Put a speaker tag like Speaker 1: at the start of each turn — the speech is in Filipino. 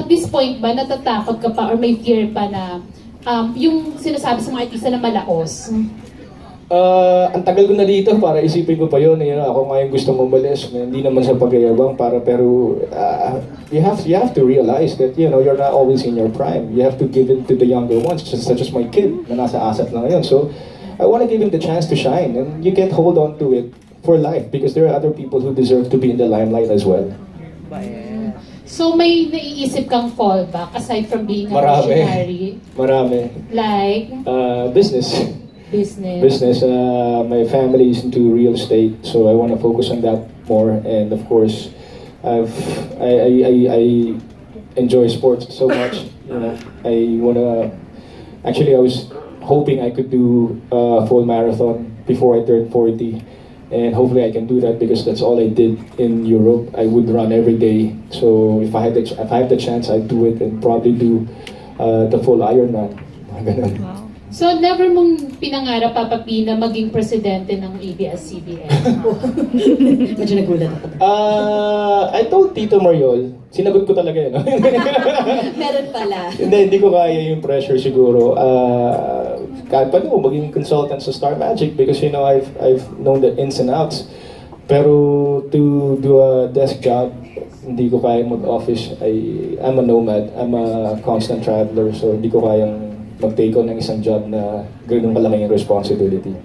Speaker 1: at this point ba, natatakot ka pa or may fear pa na yung sinasabi sa mga artista na malaos?
Speaker 2: Ang tagal ko na dito para isipin ko pa yun. Ako nga yung gusto umalis. Hindi naman sa pagyayabang pero you have to realize that you're not always in your prime. You have to give it to the younger ones, such as my kid na nasa asset lang ngayon. So I want to give him the chance to shine, and you can't hold on to it for life because there are other people who deserve to be in the limelight as well.
Speaker 1: So may naiisip kang fallback aside from being a missionary?
Speaker 2: Marami.
Speaker 1: Like?
Speaker 2: Business. My family is into real estate, so I want to focus on that more. And of course, I enjoy sports so much. I was hoping I could do a full marathon before I turned 40, and hopefully I can do that because that's all I did in Europe. I would run every day, so if I had the chance, I'd do it and probably do the full Ironman.
Speaker 1: Wow. So, never mong pinangarap, Papa P, na maging presidente ng ABS-CBN?
Speaker 3: Medyo nagulat ako.
Speaker 2: I told Tito Mariol, sinagot ko talaga yun.
Speaker 3: Meron pala.
Speaker 2: Hindi ko kaya yung pressure siguro. Kahit pa maging consultant sa Star Magic because I've known the ins and outs. Pero to do a desk job, hindi ko kaya mag-office. I'm a nomad. I'm a constant traveler, so hindi ko kayang mag-take on ng isang job na ganun malaking responsibility.